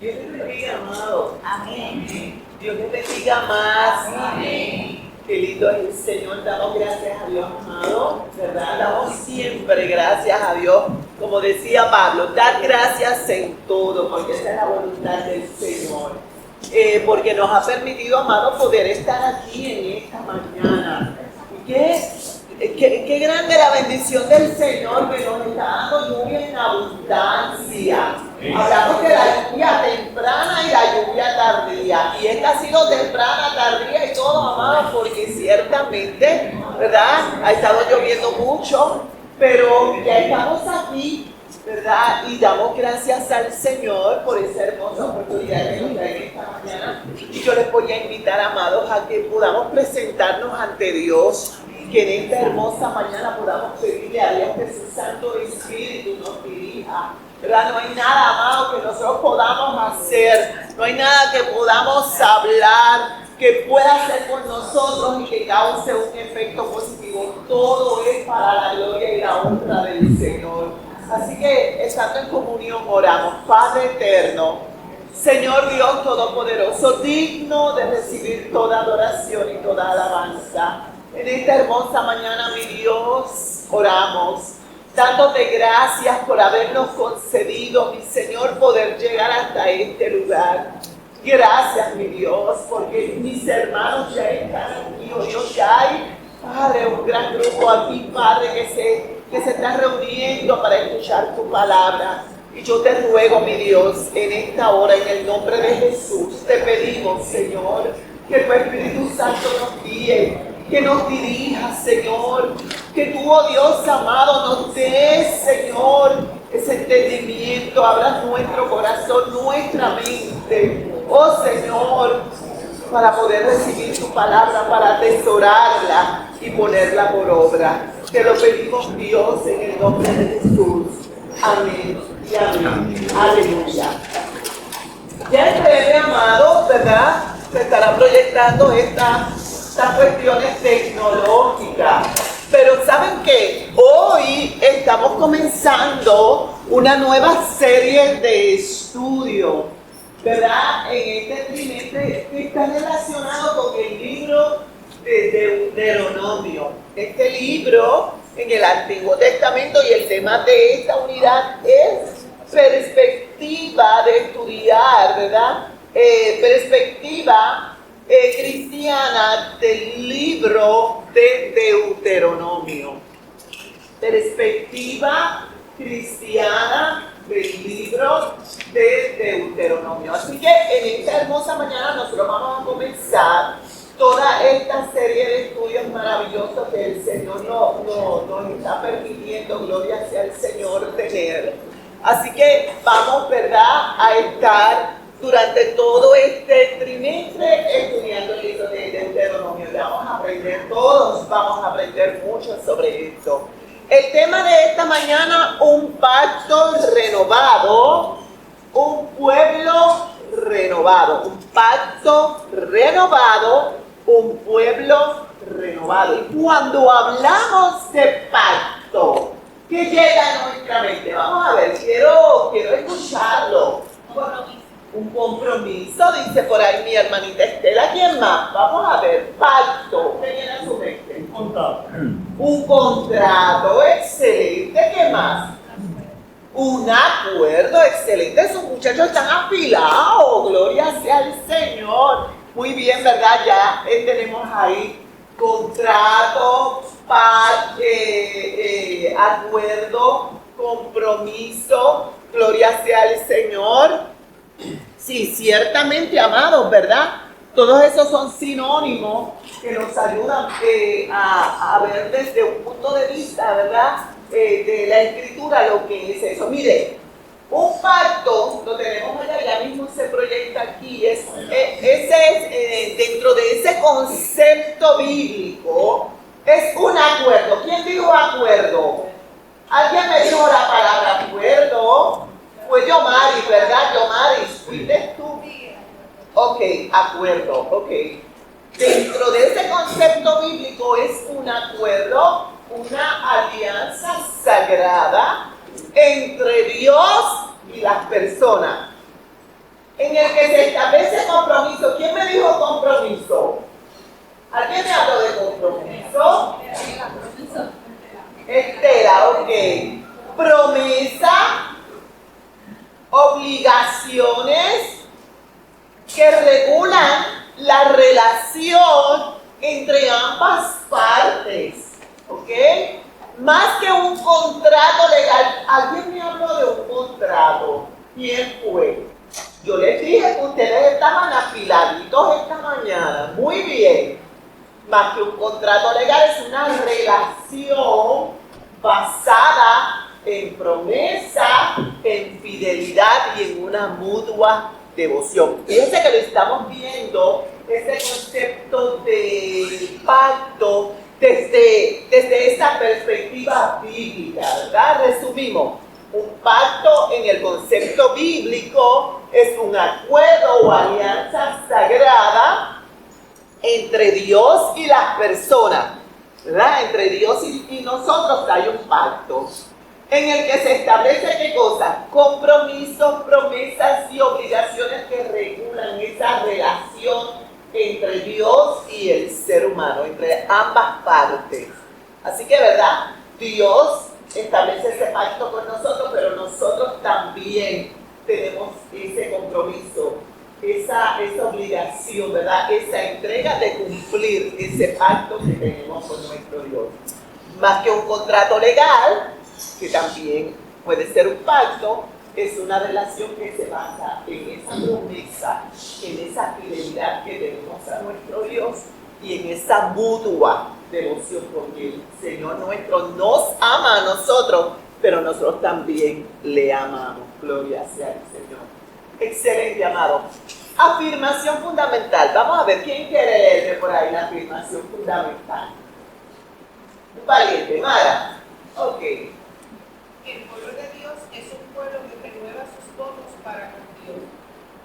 Dios les bendiga, amado. Amén. Dios les bendiga más. Amén. Qué lindo es el Señor. Damos gracias a Dios, amado. ¿Verdad? Damos siempre gracias a Dios. Como decía Pablo, dar gracias en todo, porque esa es la voluntad del Señor. Porque nos ha permitido, amado, poder estar aquí en esta mañana. Qué grande la bendición del Señor que nos está dando lluvia en abundancia. Hablamos de la lluvia temprana y la lluvia tardía. Y esta ha sido temprana, tardía y todo, amado, porque ciertamente, ¿verdad? Ha estado lloviendo mucho, pero ya estamos aquí, ¿verdad? Y damos gracias al Señor por esa hermosa oportunidad que nos da en esta mañana. Y yo les voy a invitar, amados, a que podamos presentarnos ante Dios. Que en esta hermosa mañana podamos pedirle a Dios que su Santo Espíritu nos dirija. ¿Verdad? No hay nada, amado, que nosotros podamos hacer. No hay nada que podamos hablar que pueda hacer por nosotros y que cause un efecto positivo. Todo es para la gloria y la honra del Señor. Así que, estando en comunión, oramos. Padre eterno, Señor Dios Todopoderoso, digno de recibir toda adoración y toda alabanza. En esta hermosa mañana, mi Dios, oramos, dándote gracias por habernos concedido, mi Señor, poder llegar hasta este lugar. Gracias, mi Dios, porque mis hermanos ya están aquí, oh Dios, ya hay, Padre, un gran grupo aquí, Padre, que se está reuniendo para escuchar tu palabra. Y yo te ruego, mi Dios, en esta hora, en el nombre de Jesús, te pedimos, Señor, que tu Espíritu Santo nos guíe, que nos dirija, Señor, que tú, oh Dios amado, nos des, Señor, ese entendimiento, abras nuestro corazón, nuestra mente, oh Señor, para poder recibir tu palabra, para atesorarla y ponerla por obra. Te lo pedimos, Dios, en el nombre de Jesús. Amén y amén. Aleluya. Ya en breve, amado, ¿verdad? Se estará proyectando estas cuestiones tecnológicas. Pero ¿saben qué? Hoy estamos comenzando una nueva serie de estudio, ¿verdad? En este trimestre que está relacionado con el libro de Deuteronomio. Este libro en el Antiguo Testamento, y el tema de esta unidad es perspectiva de estudiar, ¿verdad? Perspectiva cristiana del libro de Deuteronomio. Perspectiva cristiana del libro de Deuteronomio. Así que en esta hermosa mañana nosotros vamos a comenzar toda esta serie de estudios maravillosos que el Señor nos está permitiendo, gloria sea al Señor, tener. Así que vamos, ¿verdad?, a estar durante todo este trimestre estudiando el libro de Deuteronomio. Vamos a aprender, todos vamos a aprender mucho sobre esto. El tema de esta mañana, un pacto renovado, un pueblo renovado, un pacto renovado, un pueblo renovado. Y cuando hablamos de pacto, ¿qué llega a nuestra mente? Vamos a ver, quiero escucharlo. Un compromiso, dice por ahí mi hermanita Estela. ¿Quién más? Vamos a ver, pacto. ¿Qué viene a su mente? Un contrato. Un contrato, excelente. ¿Qué más? Un acuerdo, excelente. Esos muchachos están afilados, gloria sea al Señor. Muy bien, ¿verdad? Ya tenemos ahí contrato, acuerdo, compromiso, gloria sea al Señor. Sí, ciertamente, amados, ¿verdad? Todos esos son sinónimos que nos ayudan a ver desde un punto de vista, ¿verdad?, de la Escritura lo que es eso. Mire, un pacto, lo tenemos allá, ya mismo se proyecta aquí, dentro de ese concepto bíblico, es un acuerdo. ¿Quién dijo acuerdo? ¿Alguien me dijo la palabra acuerdo? Fue Yomaris, ¿verdad? Yomaris, ¿fuiste tú? Ok, acuerdo, ok. Dentro de ese concepto bíblico es un acuerdo, una alianza sagrada entre Dios y las personas. en el que se establece compromiso. ¿Quién me dijo compromiso? ¿Alguien me habló de compromiso? Estela, ok. Promesa, obligaciones que regulan la relación entre ambas partes, ¿ok? Más que un contrato legal. ¿Alguien me habló de un contrato? ¿Quién fue? Yo les dije que ustedes estaban afiladitos esta mañana. Muy bien. Más que un contrato legal, es una relación basada en promesa, en fidelidad y en una mutua devoción. Fíjense que lo estamos viendo, este concepto de pacto desde esta perspectiva bíblica, ¿verdad? Resumimos, un pacto en el concepto bíblico es un acuerdo o alianza sagrada entre Dios y las personas, ¿verdad? Entre Dios y nosotros hay un pacto en el que se establece ¿qué cosa? Compromisos, promesas y obligaciones que regulan esa relación entre Dios y el ser humano, entre ambas partes. Así que, ¿verdad? Dios establece ese pacto con nosotros, pero nosotros también tenemos ese compromiso, esa obligación, ¿verdad? Esa entrega de cumplir ese pacto que tenemos con nuestro Dios. Más que un contrato legal, que también puede ser un pacto, es una relación que se basa en esa promesa, en esa fidelidad que tenemos a nuestro Dios y en esa mutua devoción, porque el Señor nuestro nos ama a nosotros, pero nosotros también le amamos. Gloria sea al Señor. Excelente, amado. Afirmación fundamental. Vamos a ver, ¿quién quiere leerme por ahí la afirmación fundamental? Un valiente, Mara. Ok. El pueblo de Dios es un pueblo que renueva sus votos para con Dios.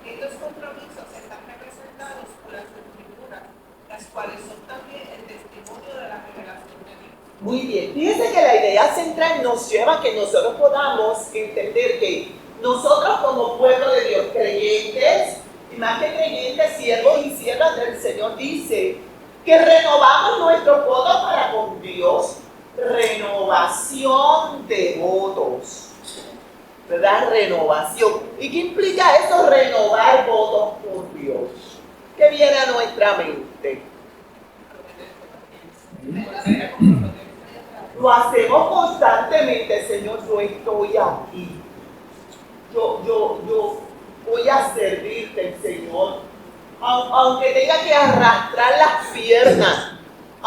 Estos compromisos están representados por las escrituras, las cuales son también el testimonio de la revelación de Dios. Muy bien. Fíjense que la idea central nos lleva a que nosotros podamos entender que nosotros como pueblo de Dios, creyentes, y más que creyentes, siervos y siervas del Señor, dice que renovamos nuestros votos para con Dios. Renovación de votos, ¿verdad? Renovación. ¿Y qué implica eso? Renovar votos por Dios. ¿Qué viene a nuestra mente? Lo hacemos constantemente, Señor. Yo estoy aquí. Yo voy a servirte, Señor. Aunque tenga que arrastrar las piernas,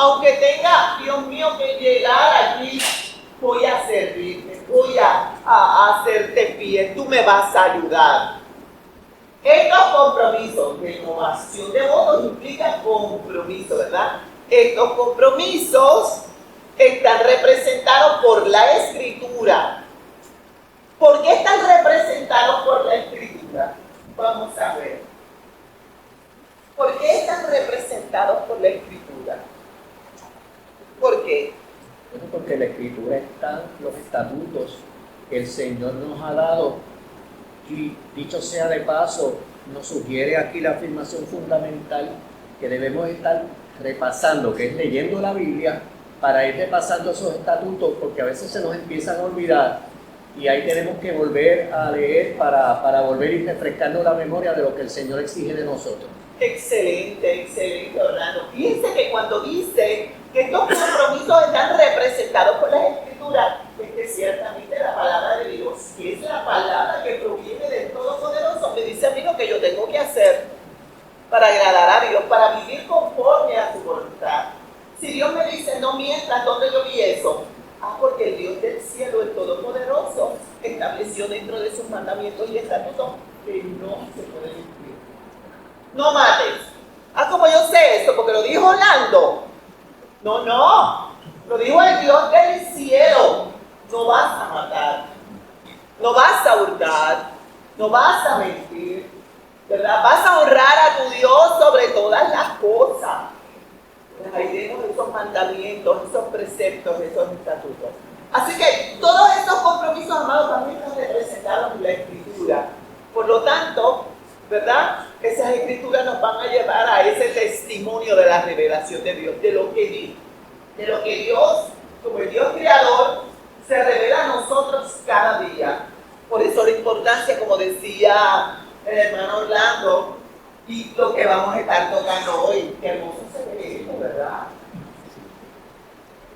aunque tenga, Dios mío, que llegar allí, voy a servirte, voy a hacerte fiel, tú me vas a ayudar. Estos compromisos, renovación de votos implica compromiso, ¿verdad? Estos compromisos están representados por la Escritura. ¿Por qué están representados por la Escritura? Vamos a ver. ¿Por qué están representados por la Escritura? ¿Por qué? Bueno, porque en la Escritura están los estatutos que el Señor nos ha dado. Y dicho sea de paso, nos sugiere aquí la afirmación fundamental que debemos estar repasando, que es leyendo la Biblia para ir repasando esos estatutos, porque a veces se nos empiezan a olvidar y ahí tenemos que volver a leer para volver a ir refrescando la memoria de lo que el Señor exige de nosotros. Excelente, Orlando. Fíjense que cuando dice que estos compromisos están representados por las Escrituras, es que ciertamente la palabra de Dios, que es la palabra que proviene del Todopoderoso, me dice a mí lo que yo tengo que hacer para agradar a Dios, para vivir conforme a su voluntad. Si Dios me dice, no mientas, ¿dónde yo vi eso? Porque el Dios del cielo, el Todopoderoso, estableció dentro de sus mandamientos y estatutos que no se pueden cumplir. No mates. Como yo sé esto, porque lo dijo Orlando. No. Lo dijo el Dios del cielo. No vas a matar. No vas a hurtar. No vas a mentir. ¿Verdad? Vas a honrar a tu Dios sobre todas las cosas. Ahí tenemos esos mandamientos, esos preceptos, esos estatutos. Así que todos estos compromisos, amados, también están representados en la Escritura. Por lo tanto, ¿verdad? Esas escrituras nos van a llevar a ese testimonio de la revelación de Dios, de lo que Dios, como el Dios creador, se revela a nosotros cada día. Por eso la importancia, como decía el hermano Orlando, y lo que vamos a estar tocando hoy. Qué hermoso se ve esto, ¿verdad?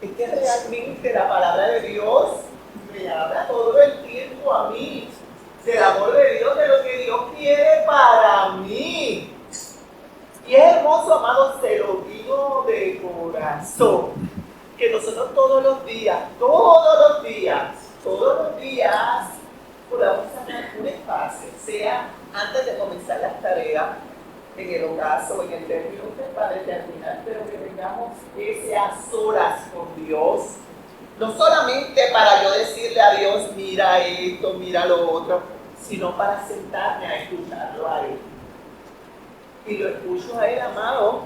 Es que realmente la palabra de Dios me habla todo el tiempo a mí, del amor de Dios, de lo que Dios quiere para mí. Y es hermoso, amados, se lo digo de corazón, que nosotros todos los días, podamos sacar un espacio, sea antes de comenzar las tareas, en el ocaso, en el término para determinar, pero que tengamos esas horas con Dios. No solamente para yo decirle a Dios, mira esto, mira lo otro, sino para sentarme a escucharlo a Él. Y lo escucho a Él, amado,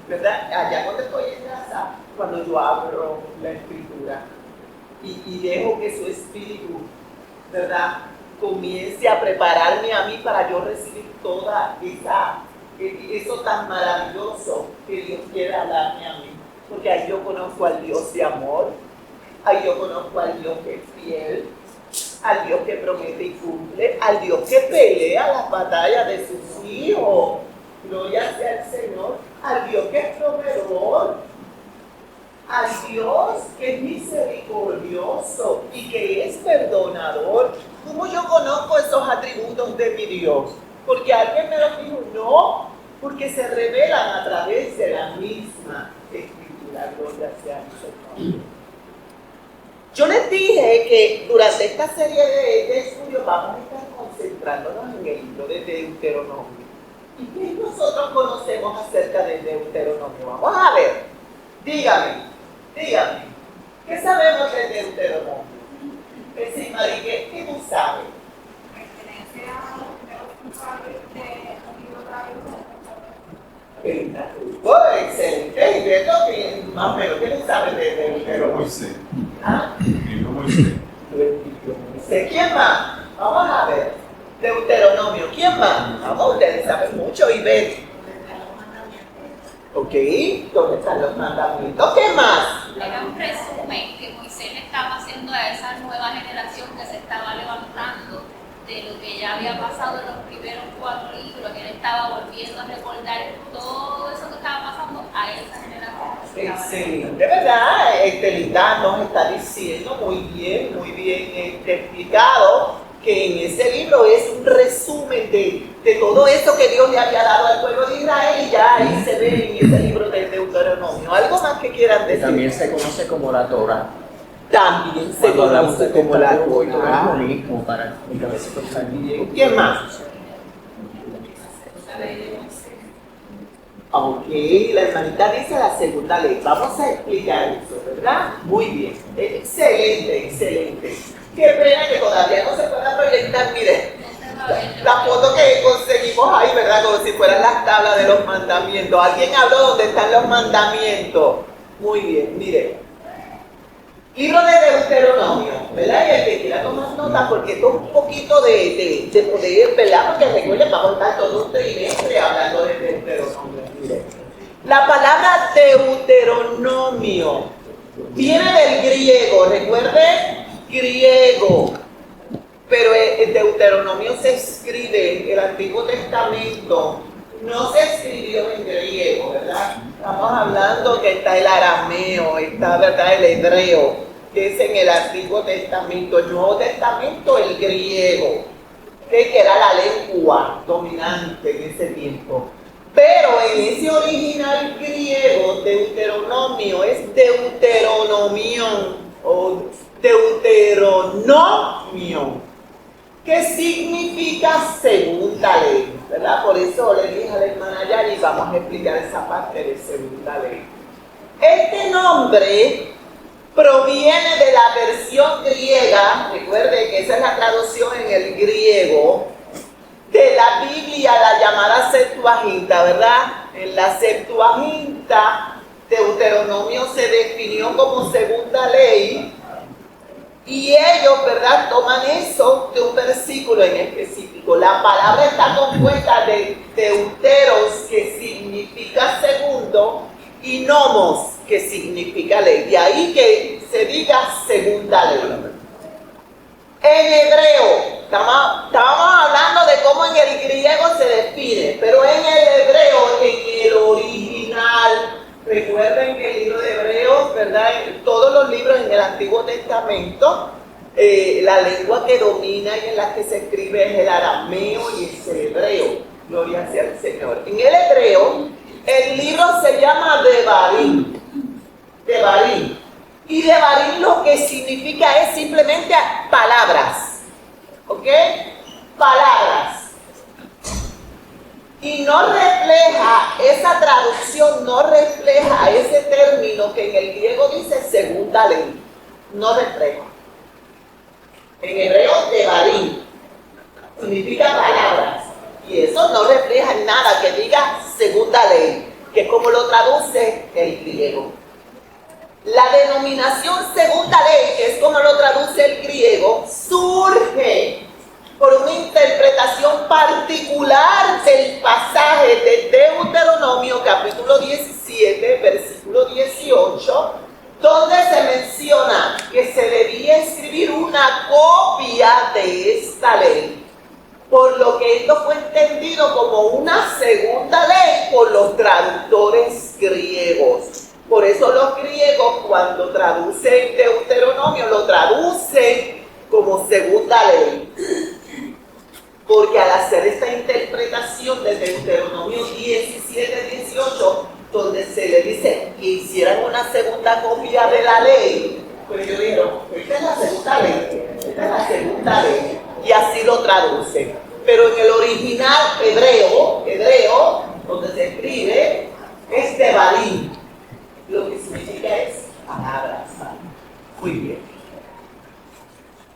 ¿verdad? Allá cuando estoy en casa, cuando yo abro la Escritura y dejo que su Espíritu, ¿verdad?, comience a prepararme a mí para yo recibir toda eso tan maravilloso que Dios quiere hablarme a mí. Porque ahí yo conozco al Dios de amor, ahí yo conozco al Dios que es fiel, al Dios que promete y cumple, al Dios que pelea las batallas de sus hijos. Gloria sea al Señor, al Dios que es proveedor, al Dios que es misericordioso y que es perdonador. ¿Cómo yo conozco esos atributos de mi Dios? Porque alguien me lo dijo, no, porque se revelan a través de la misma Escritura. Gloria sea al Señor. Yo les dije que durante esta serie de estudios vamos a estar concentrándonos en el libro de Deuteronomio. ¿Y qué nosotros conocemos acerca del Deuteronomio? Vamos a ver. Dígame, ¿qué sabemos del Deuteronomio? ¿Qué tú sabes? Excelente, y de esto más o menos, ¿qué tú sabes del Deuteronomio? ¿Ah? ¿Quién más? Vamos a ver. Deuteronomio, ¿quién más? Vamos, ustedes saben mucho y ven. Ok, ¿dónde están los mandamientos? ¿Qué más? Era un resumen que Moisés le estaba haciendo a esa nueva generación que se estaba levantando de lo que ya había pasado en los primeros 4 libros, que él estaba volviendo a recordar todo eso que estaba pasando a esa generación. Excelente, ¿verdad? Linda nos está diciendo muy bien explicado que en ese libro es un resumen de todo eso que Dios le había dado al pueblo de Israel y ya ahí se ve en ese libro del Deuteronomio. ¿Algo más que quieran decir? También se conoce como la Torah. También se conoce como la Torah. Lo mismo para ¿Quién más? Ok, la hermanita dice la segunda ley. Vamos a explicar eso, ¿verdad? Muy bien. Excelente. Qué pena que todavía no se pueda proyectar, mire, la foto que conseguimos ahí, ¿verdad? Como si fueran las tablas de los mandamientos. ¿Alguien habló dónde están los mandamientos? Muy bien, mire. Libro de Deuteronomio, ¿verdad? Y el que quiera tomar nota, porque esto es un poquito de poder, ¿verdad? Porque recuerden, vamos a estar todo un trimestre hablando de Deuteronomio. Mire. La palabra Deuteronomio viene del griego, recuerden, griego. Pero el Deuteronomio se escribe, el Antiguo Testamento no se escribió en griego, ¿verdad? Estamos hablando que está el arameo, está, ¿verdad?, el hebreo, que es en el Antiguo Testamento. El Nuevo Testamento, el griego, que era la lengua dominante en ese tiempo. Pero en ese original griego, Deuteronomio es Deuteronomion o Deuteronomio, que significa segunda ley, ¿verdad? Por eso le dije a la hermana Yari, vamos a explicar esa parte de segunda ley. Este nombre proviene de la versión griega, recuerde que esa es la traducción en el griego, de la Biblia, la llamada Septuaginta, ¿verdad? En la Septuaginta, Deuteronomio se definió como segunda ley Y ellos, ¿verdad?, toman eso de un versículo en específico. La palabra está compuesta de deuteros, que significa segundo, y nomos, que significa ley. De ahí que se diga segunda ley. En hebreo, estábamos hablando de cómo en el griego se define, pero en el hebreo, en el original, recuerden que el libro de Hebreos, ¿verdad? En todos los libros en el Antiguo Testamento, la lengua que domina y en la que se escribe es el arameo y es el hebreo. Gloria sea al Señor. En el hebreo, el libro se llama Devarim. Devarim. Y Devarim lo que significa es simplemente palabras. ¿Ok? Palabras. Y no refleja, esa traducción no refleja ese término que en el griego dice segunda ley. No refleja. En hebreo, Devarim significa palabras. Y eso no refleja en nada que diga segunda ley, que es como lo traduce el griego. La denominación segunda ley, que es como lo traduce el griego, surge por una interpretación particular del pasaje de Deuteronomio capítulo 17, versículo 18, donde se menciona que se debía escribir una copia de esta ley, por lo que esto fue entendido como una segunda ley por los traductores griegos. Por eso los griegos, cuando traducen Deuteronomio, lo traducen como segunda ley. Porque al hacer esta interpretación de Deuteronomio 17, 18, donde se le dice que hicieran una segunda copia de la ley, pues ellos dijeron, esta es la segunda ley, esta es la segunda ley, y así lo traducen. Pero en el original hebreo, donde se escribe, es Devarim, lo que significa es palabras. Muy bien.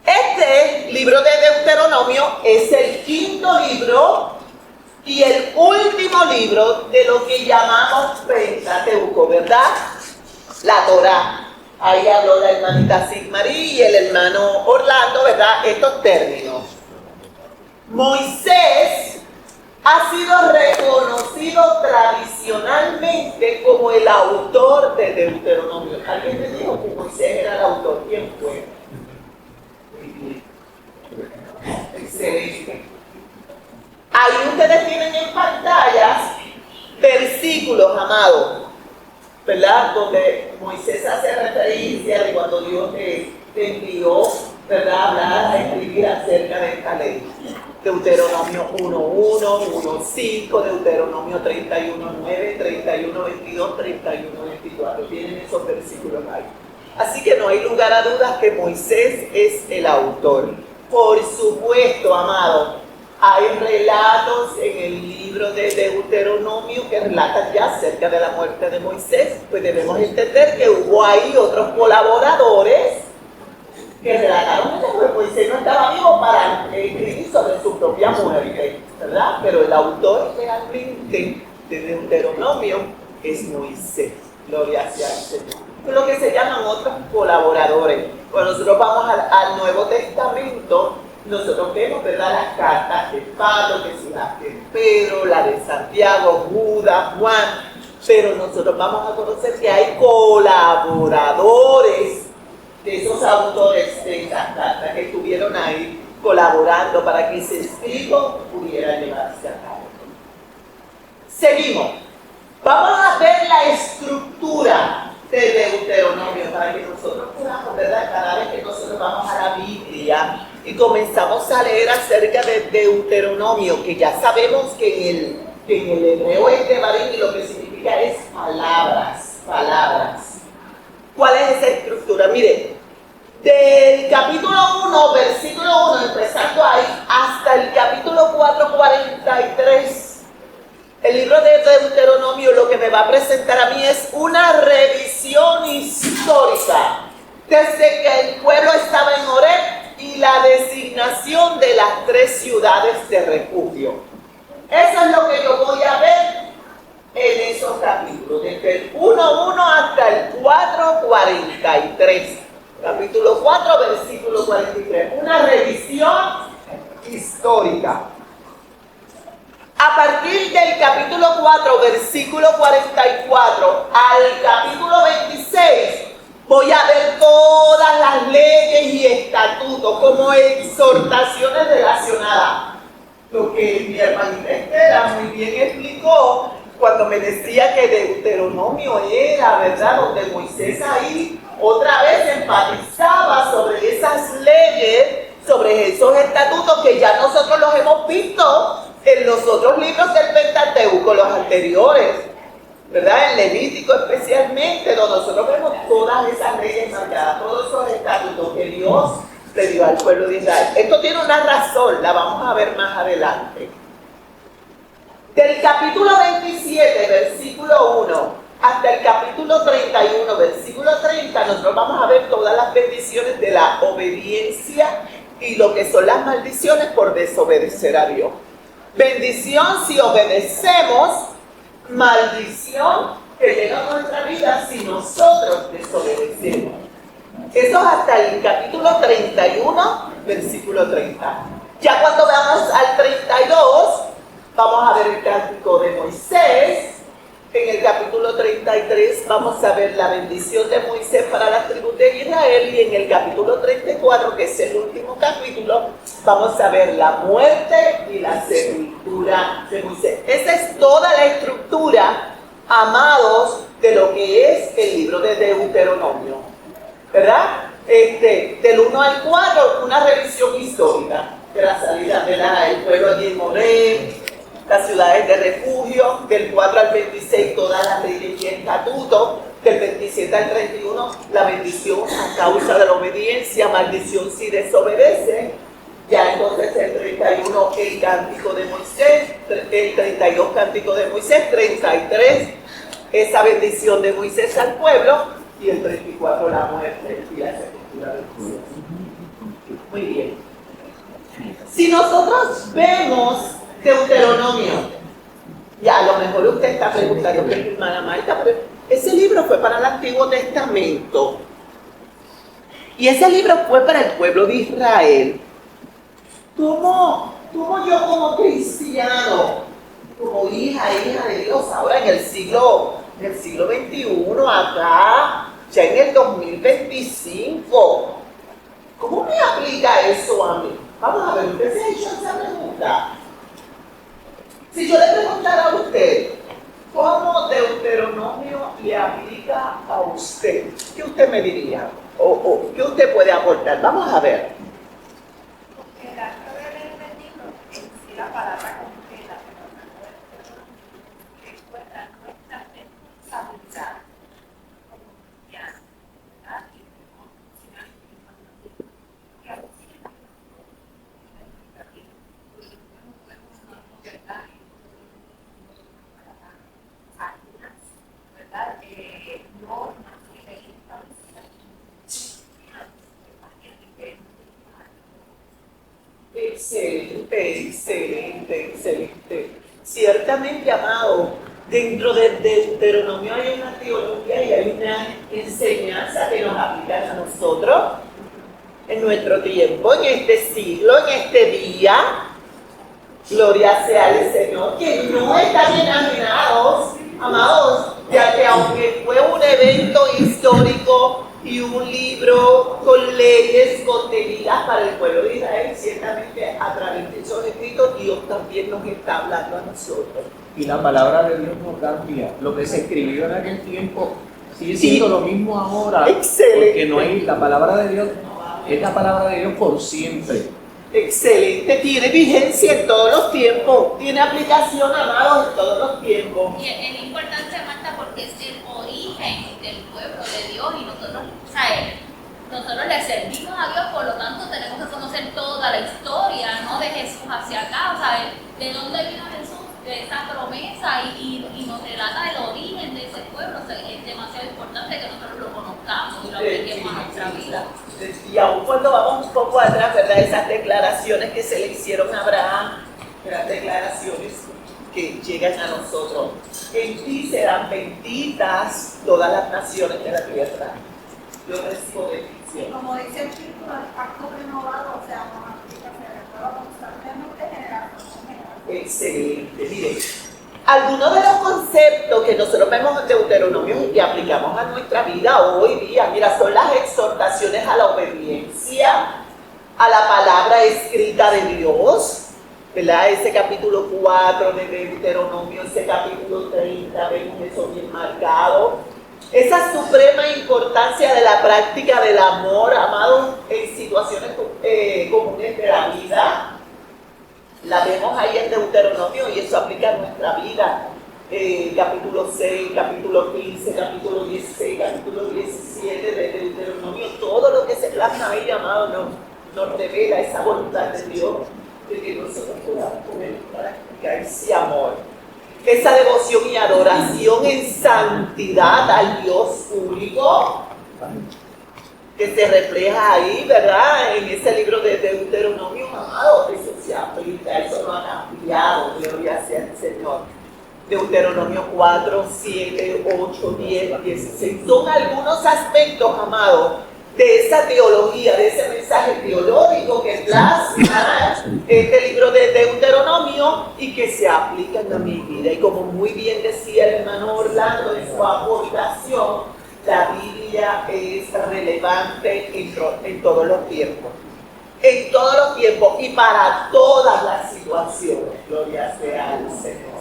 Este libro de Deuteronomio es el quinto libro y el último libro de lo que llamamos Pentateuco, ¿verdad? La Torá. Ahí habló la hermanita Sigmarí y el hermano Orlando, ¿verdad? Estos términos. Moisés ha sido reconocido tradicionalmente como el autor de Deuteronomio. ¿Alguien me dijo que Moisés era el autor? ¿Quién fue? Excelente. Ahí ustedes tienen en pantallas versículos, amados, ¿verdad? Donde Moisés hace referencia de cuando Dios te envió, ¿verdad? Hablar, a escribir acerca de esta ley. Deuteronomio 1.1, 1.5, Deuteronomio 31.9, 31.22, 31.24. Tienen esos versículos ahí. Así que no hay lugar a dudas que Moisés es el autor. Por supuesto, amado, hay relatos en el libro de Deuteronomio que relatan ya acerca de la muerte de Moisés. Pues debemos entender que hubo ahí otros colaboradores que relataron que Moisés no estaba vivo para escribir sobre su propia muerte, ¿verdad? Pero el autor realmente de Deuteronomio es Moisés. Gloria sea al Señor. Lo que se llaman otros colaboradores. Cuando nosotros vamos al Nuevo Testamento, nosotros vemos, ¿verdad?, las cartas de Pablo, que son las de Pedro, la de Santiago, Judas, Juan, pero nosotros vamos a conocer que hay colaboradores de esos autores de esas cartas que estuvieron ahí colaborando para que ese escrito pudiera llevarse a cabo. Seguimos. Vamos a ver la estructura de Deuteronomio para que nosotros podamos, ¿verdad?, cada vez que nosotros vamos a la Biblia y comenzamos a leer acerca de Deuteronomio, que ya sabemos que en el hebreo es Devarim y lo que significa es palabras. ¿Cuál es esa estructura? Mire, del capítulo 1, versículo 1, empezando ahí, hasta el capítulo 4:43, el libro de Deuteronomio lo que me va a presentar a mí es una revisión histórica desde que el pueblo estaba en Horeb y la designación de las 3 ciudades de refugio. Eso es lo que yo voy a ver en esos capítulos, desde el 1:1 hasta el 4:43. Capítulo 4, versículo 43. Una revisión histórica. A partir del capítulo 4, versículo 44 al capítulo 26, voy a ver todas las leyes y estatutos como exhortaciones relacionadas. Lo que mi hermanita Estela muy bien explicó cuando me decía que Deuteronomio era, ¿verdad?, donde Moisés ahí otra vez enfatizaba sobre esas leyes, sobre esos estatutos que ya nosotros los hemos visto en los otros libros del Pentateuco, los anteriores, ¿verdad? En Levítico especialmente, donde nosotros vemos todas esas leyes marcadas, todos esos estatutos que Dios le dio al pueblo de Israel. Esto tiene una razón, la vamos a ver más adelante. Del capítulo 27, versículo 1, hasta el capítulo 31, versículo 30, nosotros vamos a ver todas las bendiciones de la obediencia y lo que son las maldiciones por desobedecer a Dios. Bendición si obedecemos, maldición que llega a nuestra vida si nosotros desobedecemos. Eso hasta el capítulo 31, versículo 30. Ya cuando vamos al 32, vamos a ver el cántico de Moisés. En el capítulo 33 vamos a ver la bendición de Moisés para las tribus de Israel, y en el capítulo 34, que es el último capítulo, vamos a ver la muerte y la sepultura de Moisés. Esa es toda la estructura, amados, de lo que es el libro de Deuteronomio, ¿verdad? Del 1 al 4, una revisión histórica de la salida del pueblo allí en Moré, las ciudades de refugio. Del 4 al 26, todas las leyes y estatutos. Del 27 al 31, la bendición a causa de la obediencia, maldición si desobedece. Ya entonces el 31, el cántico de Moisés, el 32, cántico de Moisés, 33, esa bendición de Moisés al pueblo, y el 34, la muerte y la sepultura del pueblo. Muy bien. Si nosotros vemos Deuteronomio, ya a lo mejor usted está preguntando, hermana Marta, pero ese libro fue para el Antiguo Testamento y ese libro fue para el pueblo de Israel. ¿Cómo yo como cristiano, como hija de Dios, ahora en el siglo XXI, acá, ya en el 2025, cómo me aplica eso a mí? Vamos a ver, ¿usted se ha hecho esa pregunta? Si yo le preguntara a usted, ¿cómo Deuteronomio le aplica a usted? ¿Qué usted me diría? ¿O qué usted puede aportar? Vamos a ver. Porque el acto de leer el libro en sí la palabra completa, que recuerda nuestra responsabilidad como cristianos, ¿verdad? Y como cristianos, que a veces Excelente. Ciertamente, amado, dentro del Deuteronomio hay una teología y hay una enseñanza que nos aplica a nosotros en nuestro tiempo, en este siglo, en este día. Gloria sea al Señor, que no están enajenados, amados, ya que aunque fue un evento histórico y un libro con leyes contenidas para el pueblo de Israel, ciertamente a través de esos escritos Dios también nos está hablando a nosotros. Y la palabra de Dios no cambia. Lo que se escribió en aquel tiempo sigue siendo lo mismo ahora. Excelente. Porque no hay, la palabra de Dios es la palabra de Dios por siempre. Excelente, tiene vigencia en todos los tiempos, tiene aplicación, amados, en todos los tiempos. Y es importante, Marta, porque es el origen del pueblo de Dios y nosotros le servimos a Dios, por lo tanto tenemos que conocer toda la historia, ¿no?, de Jesús hacia acá, saber de dónde vino Jesús, de esa promesa, y nos relata el origen de ese pueblo. O sea, es demasiado importante que nosotros lo conozcamos y lo apliquemos a nuestra vida. Y aún cuando vamos un poco atrás, ¿verdad?, esas declaraciones que se le hicieron a Abraham, eran declaraciones que llegan a nosotros. En ti serán benditas todas las naciones de la tierra. Yo recibo de ti, generación. Como dice el título, el pacto renovado, o sea, una práctica se renueva constantemente generación con generación. Excelente. Miren, algunos de los conceptos que nosotros vemos en Deuteronomio y que aplicamos a nuestra vida hoy día, mira, son las exhortaciones a la obediencia, a la palabra escrita de Dios, ¿verdad? Ese capítulo 4 de Deuteronomio, ese capítulo 30, vemos eso bien marcado. Esa suprema importancia de la práctica del amor, amado, en situaciones comunes de la vida. La vemos ahí en Deuteronomio y eso aplica a nuestra vida. Capítulo 6, capítulo 15, capítulo 16, capítulo 17 de Deuteronomio. Todo lo que se plasma ahí, amado, nos revela esa voluntad de Dios de que nosotros podamos poner en práctica ese amor. Esa devoción y adoración en santidad al Dios único que se refleja ahí, ¿verdad? En ese libro de Deuteronomio, amado, eso se aplica, eso no ha cambiado, gloria sea el Señor. Deuteronomio 4, 7, 8, 10, 16, son algunos aspectos, amado, de esa teología, de ese mensaje teológico que plasma este libro de Deuteronomio y que se aplican a mi vida. Y como muy bien decía el hermano Orlando en su aportación, la Biblia es relevante en todos los tiempos. En todos los tiempos y para todas las situaciones. Gloria sea al Señor.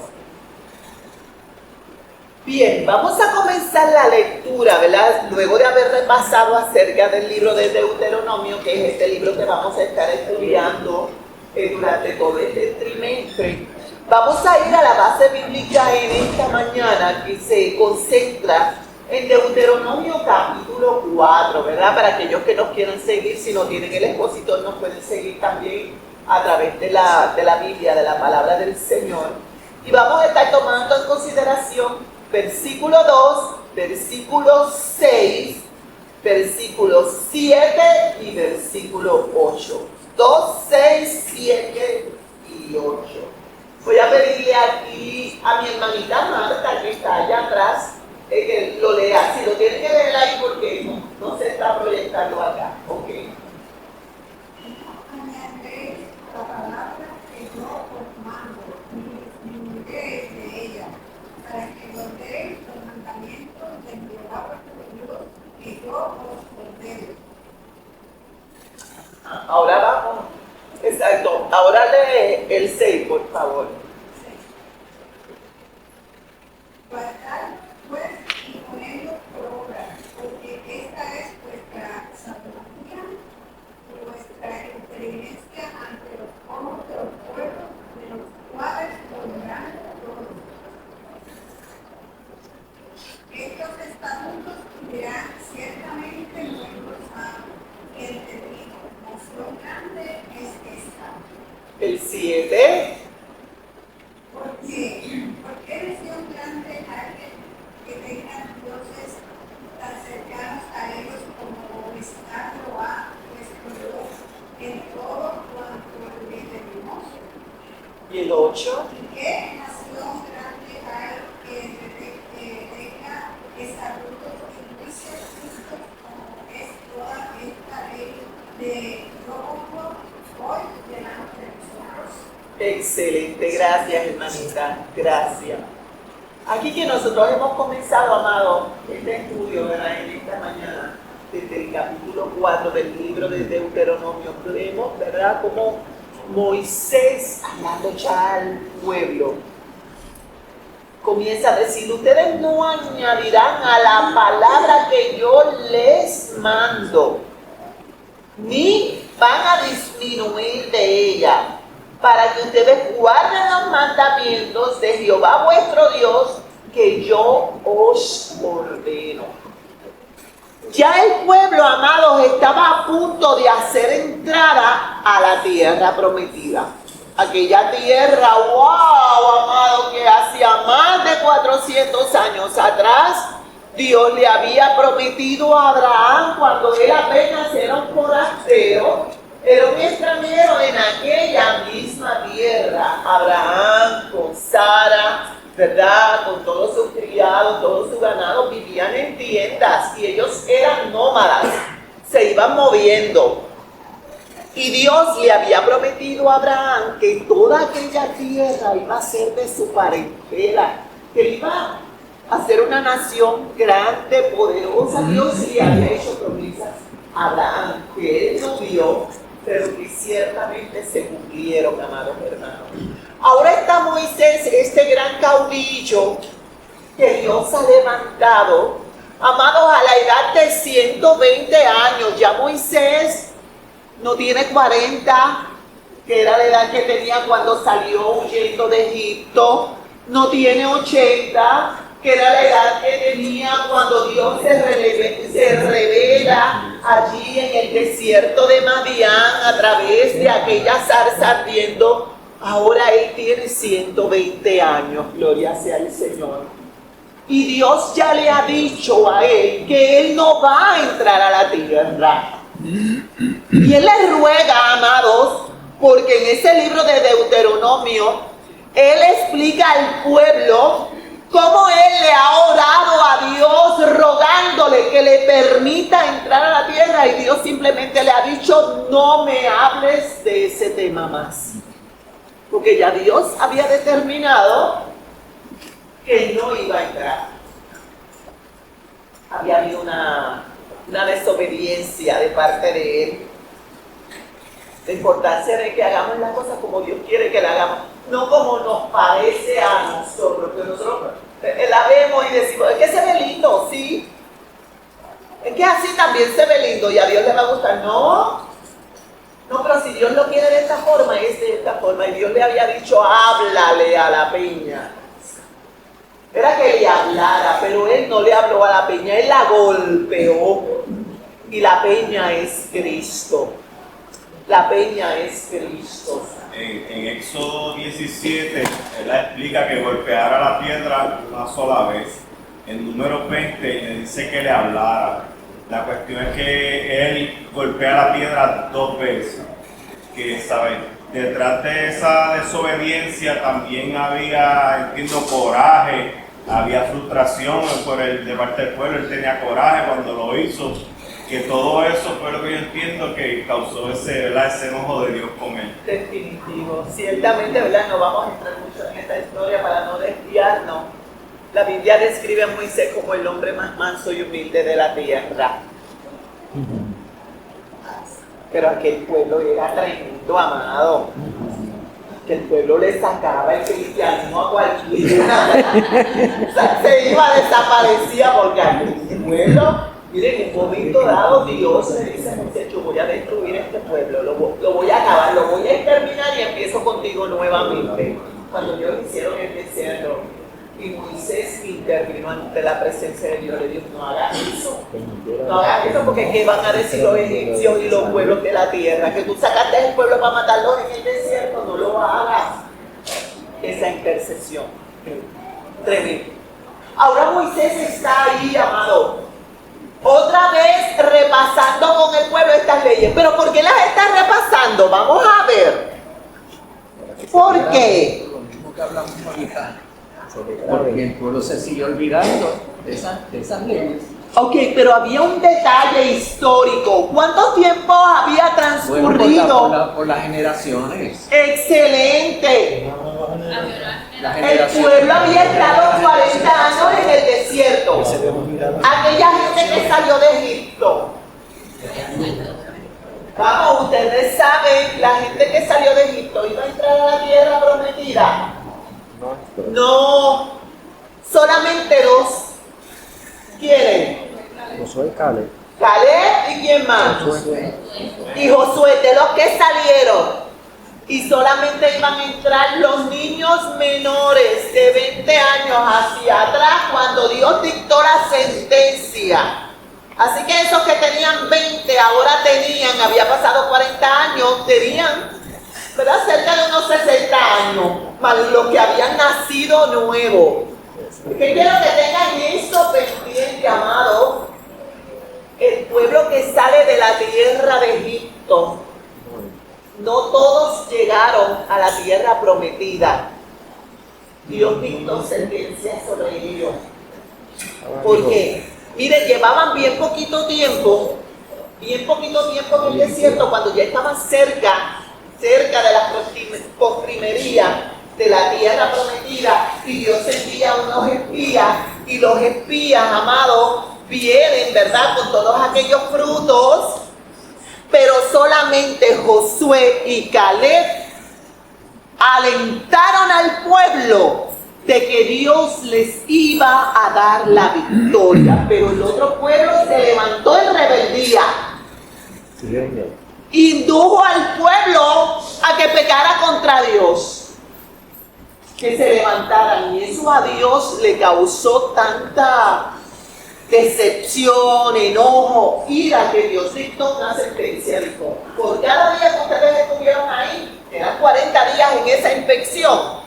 Bien, vamos a comenzar la lectura, ¿verdad? Luego de haber repasado acerca del libro de Deuteronomio, que es este libro que vamos a estar estudiando durante todo este trimestre. Vamos a ir a la base bíblica en esta mañana que se concentra en Deuteronomio capítulo 4, ¿verdad? Para aquellos que nos quieran seguir, si no tienen el expositor, nos pueden seguir también a través de la Biblia, de la palabra del Señor. Y vamos a estar tomando en consideración versículo 2, versículo 6, versículo 7 y versículo 8. 2, 6, 7 y 8. Voy a pedirle aquí a mi hermanita Marta, que está allá atrás, que lo lea. Si lo tiene que leer ahí porque no se está proyectando acá. Ok. Añadiré la palabra que yo os mando y disminuiré de ella, para que guardéis los mandamientos de Jehová vuestro Dios que yo os ordeno. Ahora vamos. Exacto. Ahora lee el 6, por favor. Guardad pues y ponedlo por obra, porque esta es vuestra sabiduría, vuestra inteligencia ante los ojos de los pueblos, de los cuales pondrán todos. Estos estatutos irán ciertamente muy gozados, y el de mi nación grande es esta. El 7. ¿Por qué nación grande alguien que tenga dioses tan cercanos a ellos como está Jehová, nuestro Dios, en todo cuanto le pedimos? Y el 8. ¿Y qué nación grande hay que tenga estatutos y juicios justos como es toda esta ley de yo pongo hoy delante de nosotros? Excelente, gracias hermanita, gracias. Aquí que nosotros hemos comenzado, amado, este estudio, ¿verdad? En esta mañana, desde el capítulo 4 del libro de Deuteronomio, vemos, ¿verdad?, como Moisés, hablando ya al pueblo, comienza a decir: ustedes no añadirán a la palabra que yo les mando, ni van a disminuir de ella, para que ustedes guarden los mandamientos de Jehová vuestro Dios, que yo os ordeno. Ya el pueblo, amados, estaba a punto de hacer entrada a la tierra prometida. Aquella tierra, wow, amado, que hacía más de 400 años atrás, Dios le había prometido a Abraham cuando él apenas era un forastero. Era un extranjero en aquella misma tierra. Abraham con Sara, ¿verdad? Con todos sus criados, todo su ganado, vivían en tiendas y ellos eran nómadas. se iban moviendo. Y Dios le había prometido a Abraham que toda aquella tierra iba a ser de su parentela, que iba a ser una nación grande, poderosa. Dios le había hecho promesas a Abraham que él no vio, pero que ciertamente se cumplieron, amados hermanos. Ahora está Moisés, este gran caudillo que Dios ha levantado, amados, a la edad de 120 años. Ya Moisés no tiene 40, que era la edad que tenía cuando salió huyendo de Egipto. No tiene 80, que era la edad que tenía cuando Dios se revela allí en el desierto de Madián a través de aquella zarza ardiendo. Ahora él tiene 120 años, gloria sea el Señor. Y Dios ya le ha dicho a él que él no va a entrar a la tierra. Y él le ruega, amados, porque en ese libro de Deuteronomio, él explica al pueblo cómo él le ha orado a Dios rogándole que le permita entrar a la tierra, y Dios simplemente le ha dicho: no me hables de ese tema más. Porque ya Dios había determinado que no iba a entrar. Había habido una desobediencia de parte de él. La importancia de que hagamos las cosas como Dios quiere que las hagamos, no como nos parece a nosotros, que nosotros la vemos y decimos: es que se ve lindo, sí, es que así también se ve lindo y a Dios le va a gustar. No, pero si Dios lo quiere de esta forma, es de esta forma. Y Dios le había dicho: háblale a la peña. Era que le hablara, pero él no le habló a la peña, él la golpeó. Y la peña es Cristo. La peña es Cristo. En Éxodo 17, él explica que golpeara la piedra una sola vez. En número 20 le dice que le hablara. La cuestión es que él golpea la piedra 2 veces. Que, ¿saben? Detrás de esa desobediencia también había, entiendo, coraje, había frustración de parte del pueblo. Él tenía coraje cuando lo hizo. Que todo eso fue lo que yo entiendo que causó ese enojo de Dios con él. Definitivo. Ciertamente, ¿verdad? No vamos a entrar mucho en esta historia para no desviarnos. La Biblia describe a Moisés como el hombre más manso y humilde de la tierra. Pero aquel pueblo era tremendo, amado. Que el pueblo le sacaba el cristianismo a cualquiera. O sea, se iba, desaparecía, porque aquel pueblo... Miren, en un momento dado Dios le dice a Moisés: yo voy a destruir este pueblo, lo voy a acabar, lo voy a exterminar y empiezo contigo nuevamente. Cuando ellos hicieron el desierto y Moisés intervino ante la presencia de Dios, le dijo: no hagas eso, no hagas eso, porque ¿qué van a decir los egipcios y los pueblos de la tierra? Que tú sacaste el pueblo para matarlos en el desierto, no lo hagas. Esa intercesión, tremendo. Ahora Moisés está ahí, amado, otra vez repasando con el pueblo estas leyes. ¿Pero por qué las está repasando? Vamos a ver. ¿Por qué? Lo mismo que hablamos ahorita. Porque el pueblo se sigue olvidando de esas leyes. Ok, pero había un detalle histórico. ¿Cuánto tiempo había transcurrido? Bueno, por las generaciones. ¡Excelente! El pueblo había estado 40 años en el desierto. Aquella gente que salió de Egipto. Vamos, ustedes saben, la gente que salió de Egipto iba a entrar a la tierra prometida. No, solamente 2. ¿Quieren? Josué y Caleb. Caleb y quién más. Y Josué, de los que salieron. Y solamente iban a entrar los niños menores de 20 años hacia atrás cuando Dios dictó la sentencia. Así que esos que tenían 20 ahora había pasado 40 años, tenían, ¿verdad?, cerca de unos 60 años, más los que habían nacido nuevos. Que quiero que tengan eso pendiente, amado. El pueblo que sale de la tierra de Egipto, no todos llegaron a la tierra prometida. Dios dictó sentencia sobre ellos. ¿Por qué? Miren, llevaban bien poquito tiempo bien poquito tiempo en el desierto, cuando ya estaban cerca de la postrimería de la tierra prometida, y Dios envía unos espías, y los espías, amados, vienen, ¿verdad?, con todos aquellos frutos, pero solamente Josué y Caleb alentaron al pueblo de que Dios les iba a dar la victoria, pero el otro pueblo se levantó en rebeldía. Indujo al pueblo a que pecara contra Dios, que se levantaran, y eso a Dios le causó tanta decepción, enojo, ira, que Dios dictó una sentencia. Dijo: por cada día que ustedes estuvieron ahí, eran 40 días en esa inspección,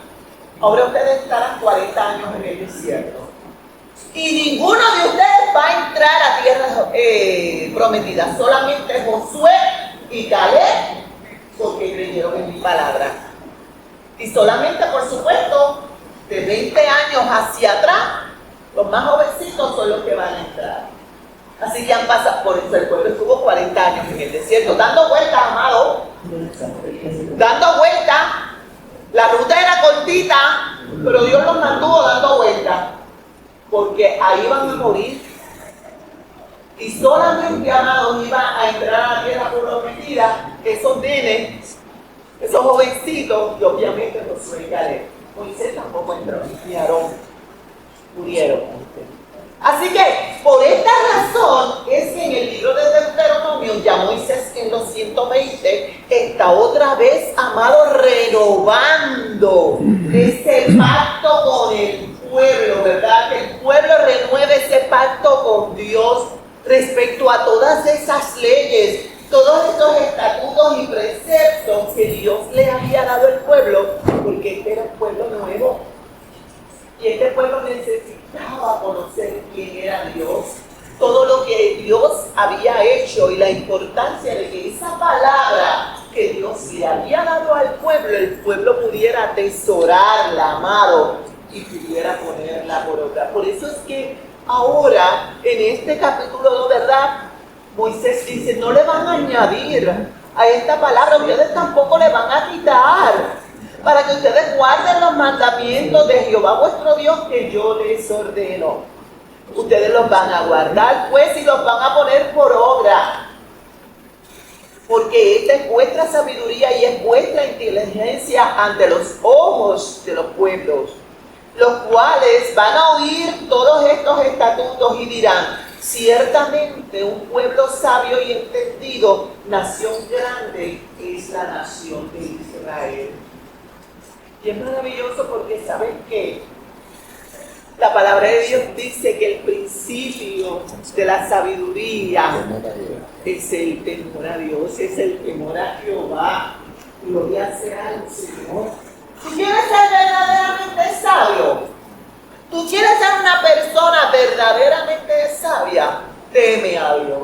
ahora ustedes estarán 40 años en el desierto, y ninguno de ustedes va a entrar a tierra prometida, solamente Josué y Caleb, porque creyeron en mi palabra. Y solamente, por supuesto, de 20 años hacia atrás, los más jovencitos son los que van a entrar. Así que han pasado, por eso el pueblo estuvo 40 años en el desierto, dando vueltas, amado, dando vueltas. La ruta era cortita, pero Dios los mantuvo dando vueltas, porque ahí van a morir. Y solamente, amados, iban a entrar a la tierra prometida esos nenes, esos jovencitos, y obviamente Josué y Caleb. Moisés tampoco entró, y Aarón murieron. Así que, por esta razón, es que en el libro de Deuteronomio, ya Moisés en los 120 está otra vez, amado, renovando ese pacto con el pueblo, ¿verdad? Que el pueblo renueve ese pacto con Dios respecto a todas esas leyes, todos estos estatutos y preceptos que Dios le había dado al pueblo, porque este era un pueblo nuevo. Y este pueblo necesitaba conocer quién era Dios, todo lo que Dios había hecho y la importancia de que esa palabra que Dios le había dado al pueblo, el pueblo pudiera atesorarla, amado, y pudiera ponerla por obra. Por eso es que ahora, en este capítulo 2, ¿verdad?, Moisés dice: no le van a añadir a esta palabra, ustedes tampoco le van a quitar, para que ustedes guarden los mandamientos de Jehová vuestro Dios que yo les ordeno. Ustedes los van a guardar, pues, y los van a poner por obra, porque esta es vuestra sabiduría y es vuestra inteligencia ante los ojos de los pueblos, los cuales van a oír todos estos estatutos y dirán: ciertamente un pueblo sabio y entendido, nación grande es la nación de Israel. Y es maravilloso porque saben que la palabra de Dios dice que el principio de la sabiduría es el temor a Dios, es el temor a Jehová. Gloria sea al Señor. ¿Tú quieres ser verdaderamente sabio? ¿Tú quieres ser una persona verdaderamente sabia? Teme a Dios.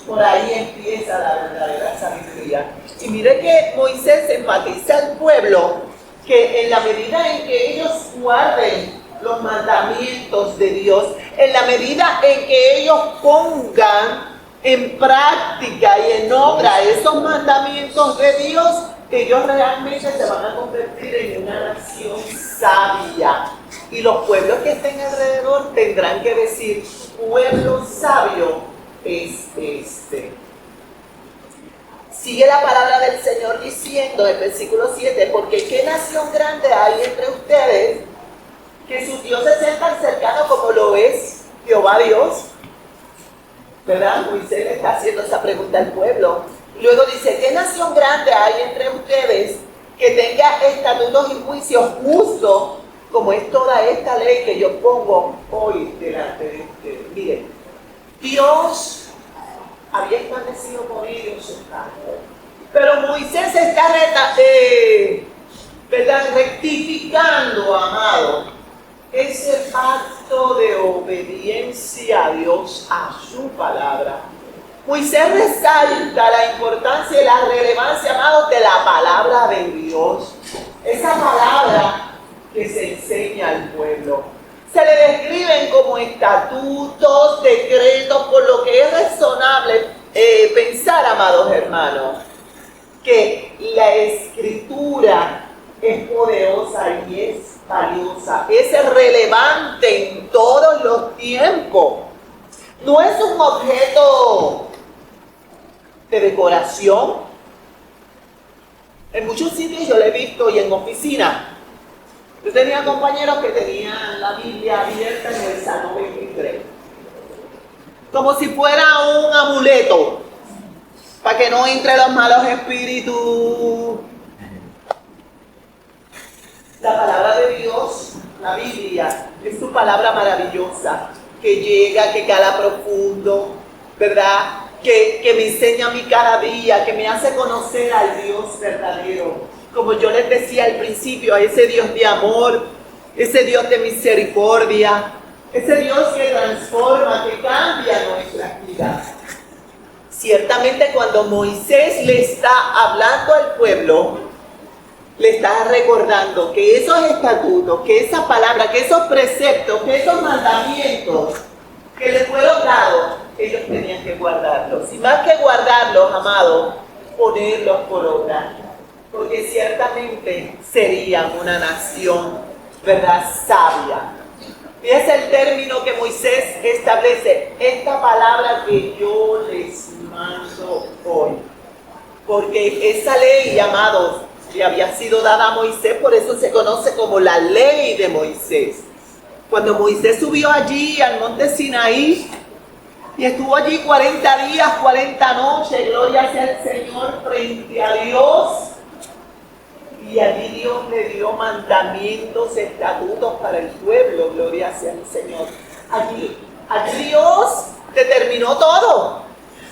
Por ahí empieza la verdadera sabiduría. Y mire que Moisés enfatiza al pueblo que en la medida en que ellos guarden los mandamientos de Dios, en la medida en que ellos pongan en práctica y en obra esos mandamientos de Dios, ellos realmente se van a convertir en una nación sabia. Y los pueblos que estén alrededor tendrán que decir: pueblo sabio es este. Sigue la palabra del Señor diciendo en el versículo 7: porque qué nación grande hay entre ustedes, que sus dioses sean tan cercanos como lo es Jehová Dios. ¿Verdad? Moisés le está haciendo esa pregunta al pueblo. Luego dice: ¿qué nación grande hay entre ustedes que tenga estatutos y juicios justos, como es toda esta ley que yo pongo hoy delante de ustedes? Miren, Dios había establecido con ellos su pacto, pero Moisés está rectificando, amado, ese pacto de obediencia a Dios, a su palabra. Moisés resalta la importancia y la relevancia, amados, de la palabra de Dios. Esa palabra que se enseña al pueblo. Se le describen como estatutos, decretos, por lo que es razonable pensar, amados hermanos, que la Escritura es poderosa y es valiosa, es relevante en todos los tiempos. No es un objeto de decoración. En muchos sitios yo lo he visto y en oficinas. Yo tenía compañeros que tenían la Biblia abierta en el Salmo 23. Como si fuera un amuleto, para que no entre los malos espíritus. La palabra de Dios, la Biblia, es su palabra maravillosa, que llega, que cala profundo, ¿verdad? Que me enseña a mí cada día, que me hace conocer al Dios verdadero. Como yo les decía al principio, a ese Dios de amor, ese Dios de misericordia, ese Dios que transforma, que cambia nuestras vidas. Ciertamente cuando Moisés le está hablando al pueblo, le está recordando que esos estatutos, que esa palabra, que esos preceptos, que esos mandamientos que le fueron dados, ellos tenían que guardarlos. Y más que guardarlos, amados, ponerlos por obra. Porque ciertamente serían una nación, ¿verdad?, sabia. Fíjense el término que Moisés establece, esta palabra que yo les mando hoy. Porque esa ley, amados, le había sido dada a Moisés, por eso se conoce como la ley de Moisés. Cuando Moisés subió allí al monte Sinaí y estuvo allí 40 días, 40 noches, gloria sea el Señor, frente a Dios. Y allí Dios le dio mandamientos, estatutos para el pueblo, gloria sea el Señor. Allí Dios determinó todo.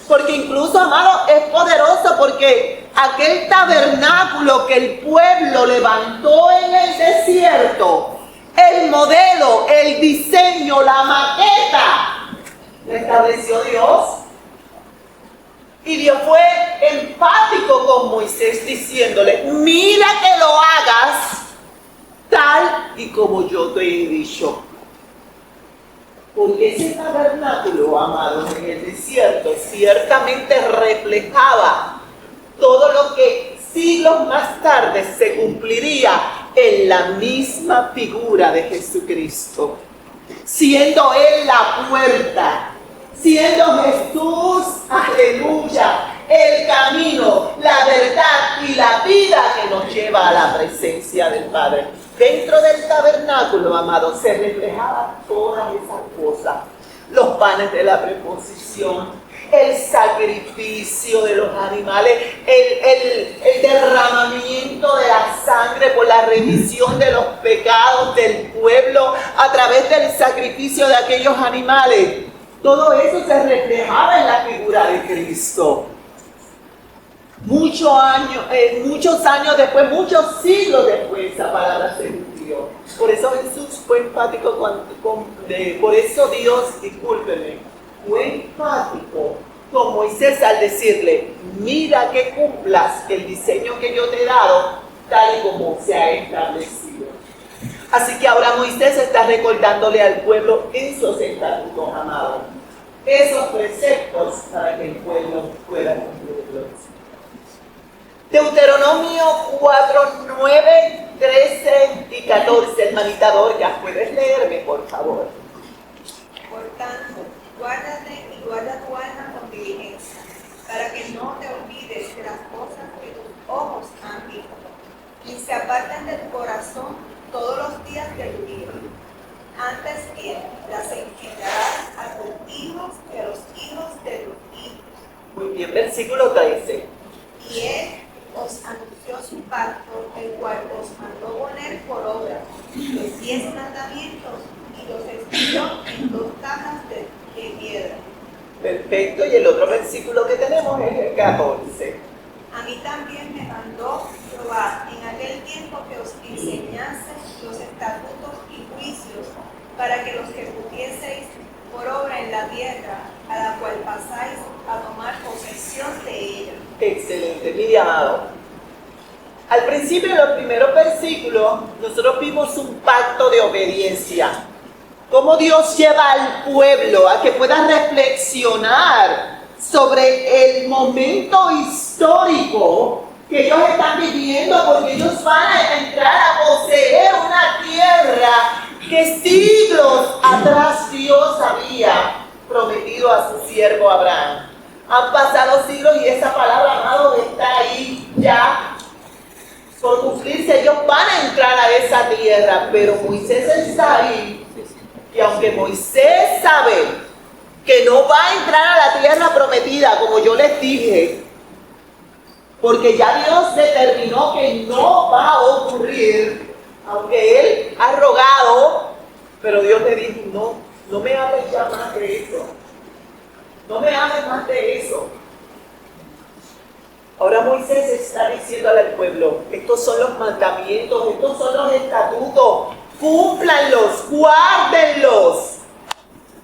Porque incluso, amado, es poderoso porque aquel tabernáculo que el pueblo levantó en el desierto, el modelo, el diseño, la maqueta, lo estableció Dios. Y Dios fue empático con Moisés diciéndole, mira que lo hagas tal y como yo te he dicho. Porque ese tabernáculo, amados, en el desierto, ciertamente reflejaba todo lo que siglos más tarde se cumpliría en la misma figura de Jesucristo. Siendo Él la puerta, siendo Jesús, aleluya, el camino, la verdad y la vida que nos lleva a la presencia del Padre. Dentro del tabernáculo, amado, se reflejaban todas esas cosas. Los panes de la preposición, el sacrificio de los animales, el derramamiento de la sangre por la remisión de los pecados del pueblo a través del sacrificio de aquellos animales. Todo eso se reflejaba en la figura de Cristo. Muchos años después, muchos siglos después, esa palabra se cumplió. Por eso Jesús fue enfático, por eso Dios, discúlpeme, fue enfático con Moisés al decirle, mira que cumplas el diseño que yo te he dado, tal y como se ha establecido. Así que ahora Moisés está recordándole al pueblo esos estatutos, amados, esos preceptos para que el pueblo pueda cumplirlos. Deuteronomio 4, 9, 13 y 14, hermanita Dorcas, ¿puedes leerme, por favor? Por tanto, guárdate y guarda tu alma con diligencia, para que no te olvides de las cosas que tus ojos han visto, y se aparten de tu corazón todos los días de tu vida. Antes bien, las enseñarás a tus hijos y a los hijos de tus hijos. Muy bien, versículo 13. Y él os anunció su pacto, el cual os mandó poner por obra los 10 mandamientos y los escribió en 2 tablas de piedra. Perfecto, y el otro versículo que tenemos es el 14. A mí también me mandó Jehová en aquel tiempo que os enseñase los estatutos y juicios, para que los ejecutieseis por obra en la tierra, a la cual pasáis a tomar posesión de ella. Excelente, mi amado. Al principio, en los primeros versículos, nosotros vimos un pacto de obediencia. Cómo Dios lleva al pueblo a que pueda reflexionar sobre el momento histórico que ellos están viviendo, porque ellos van a entrar a poseer una tierra que siglos atrás Dios había prometido a su siervo Abraham. Han pasado siglos y esa palabra, amado, está ahí ya por cumplirse. Ellos van a entrar a esa tierra, pero Moisés está ahí. Y aunque Moisés sabe que no va a entrar a la tierra prometida, como yo les dije, porque ya Dios determinó que no va a ocurrir, aunque él ha rogado, pero Dios le dijo, no me hables ya más de eso. No me hables más de eso. Ahora Moisés está diciéndole al pueblo, estos son los mandamientos, estos son los estatutos, cúmplanlos, guárdenlos.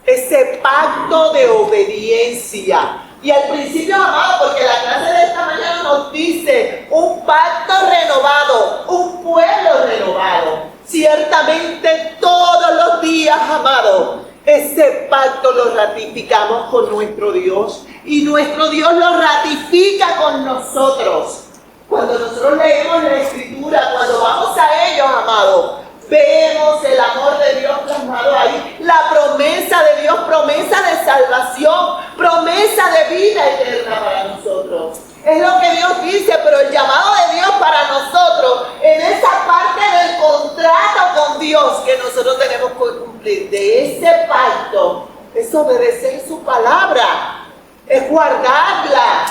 Ese pacto de obediencia. Y al principio, amado, porque la clase de esta mañana nos dice un pacto renovado, un pueblo renovado. Ciertamente todos los días, amado, ese pacto lo ratificamos con nuestro Dios y nuestro Dios lo ratifica con nosotros. Cuando nosotros leemos la Escritura, cuando vamos a ellos, amado, vemos el amor de Dios plasmado ahí, la promesa de Dios, promesa de salvación, promesa de vida eterna para nosotros. Es lo que Dios dice, pero el llamado de Dios para nosotros, en esa parte del contrato con Dios que nosotros tenemos que cumplir, de ese pacto, es obedecer su palabra, es guardarla,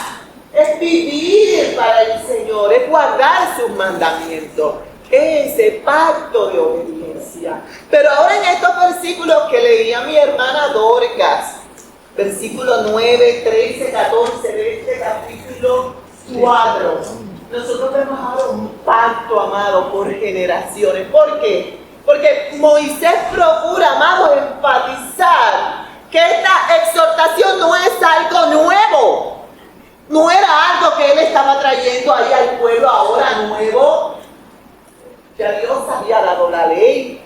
es vivir para el Señor, es guardar sus mandamientos. Ese pacto de obediencia. Pero ahora en estos versículos que leía mi hermana Dorcas, versículos 9, 13, 14 de este capítulo 4, nosotros vemos ahora un pacto, amado, por generaciones. ¿Por qué? Porque Moisés procura, amado, enfatizar que esta exhortación no es algo nuevo. No era algo que él estaba trayendo ahí al pueblo ahora nuevo. Ya Dios había dado la ley.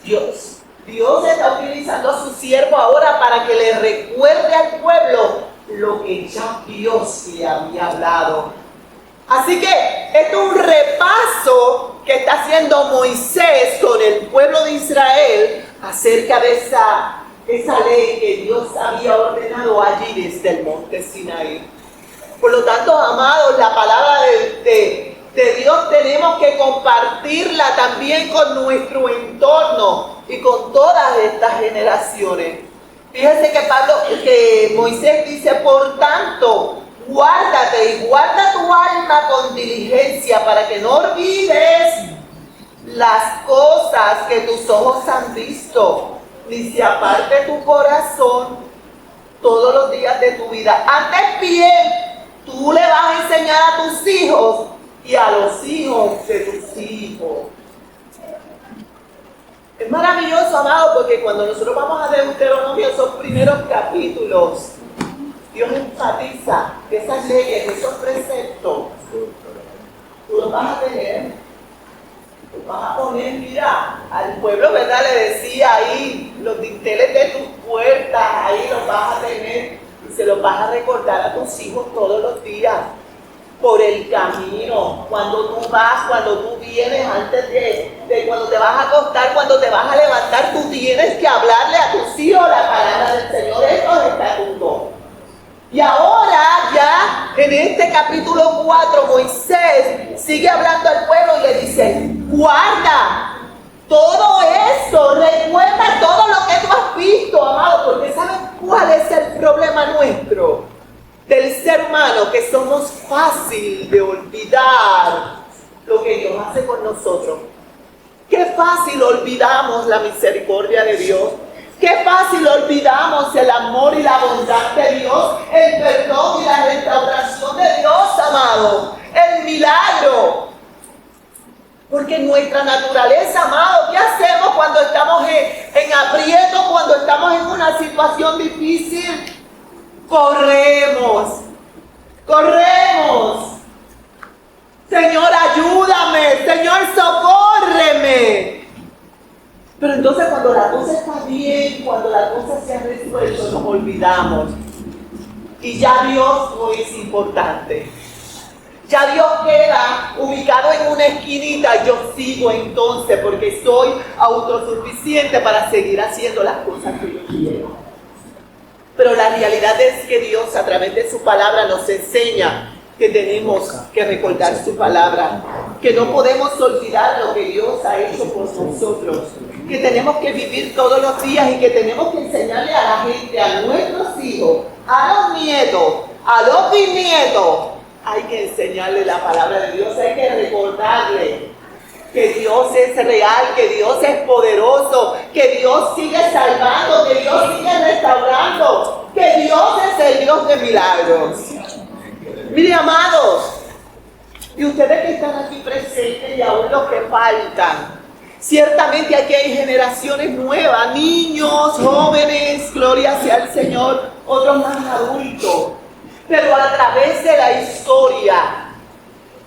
Dios está utilizando a su siervo ahora para que le recuerde al pueblo lo que ya Dios le había hablado. Así que esto es un repaso que está haciendo Moisés con el pueblo de Israel acerca de esa ley que Dios había ordenado allí desde el monte Sinaí. Por lo tanto, amados, la palabra de Dios tenemos que compartirla también con nuestro entorno y con todas estas generaciones. Fíjense que Moisés dice, por tanto, guárdate y guarda tu alma con diligencia para que no olvides las cosas que tus ojos han visto, ni se aparte tu corazón todos los días de tu vida. Antes bien, tú le vas a enseñar a tus hijos y a los hijos de tus hijos. Es maravilloso, amado, porque cuando nosotros vamos a Deuteronomio, esos primeros capítulos, Dios enfatiza esas leyes, esos preceptos. Tú los vas a tener, los vas a poner, mira, al pueblo, ¿verdad? Le decía ahí, los dinteles de tus puertas, ahí los vas a tener y se los vas a recordar a tus hijos todos los días. Por el camino, cuando tú vas, cuando tú vienes, antes de cuando te vas a acostar, cuando te vas a levantar, tú tienes que hablarle a tus hijos la palabra del Señor, estos estatutos. Y ahora ya, en este capítulo 4, Moisés sigue hablando al pueblo y le dice, guarda todo eso, recuerda todo lo que tú has visto, amado, porque ¿sabes cuál es el problema nuestro? Del ser humano, que somos fácil de olvidar lo que Dios hace con nosotros. Qué fácil olvidamos la misericordia de Dios. Qué fácil olvidamos el amor y la bondad de Dios, el perdón y la restauración de Dios, amado. El milagro. Porque nuestra naturaleza, amado, ¿qué hacemos cuando estamos en aprieto, cuando estamos en una situación difícil? Corremos. Señor, ayúdame. Señor, socórreme. Pero entonces cuando la cosa está bien, cuando la cosa se ha resuelto, nos olvidamos. y ya Dios no es importante. Ya Dios queda ubicado en una esquinita, yo sigo entonces porque soy autosuficiente para seguir haciendo las cosas que yo quiero. Pero la realidad es que Dios a través de su palabra nos enseña que tenemos que recordar su palabra, que no podemos olvidar lo que Dios ha hecho por nosotros, que tenemos que vivir todos los días y que tenemos que enseñarle a la gente, a nuestros hijos, a los nietos, a los bisnietos. Hay que enseñarle la palabra de Dios, hay que recordarle que Dios es real, que Dios es poderoso, que Dios sigue salvando, que Dios sigue restaurando, que Dios es el Dios de milagros. Mire, amados, y ustedes que están aquí presentes y aún los que faltan, ciertamente aquí hay generaciones nuevas, niños, jóvenes, gloria sea al Señor, otros más adultos. Pero a través de la historia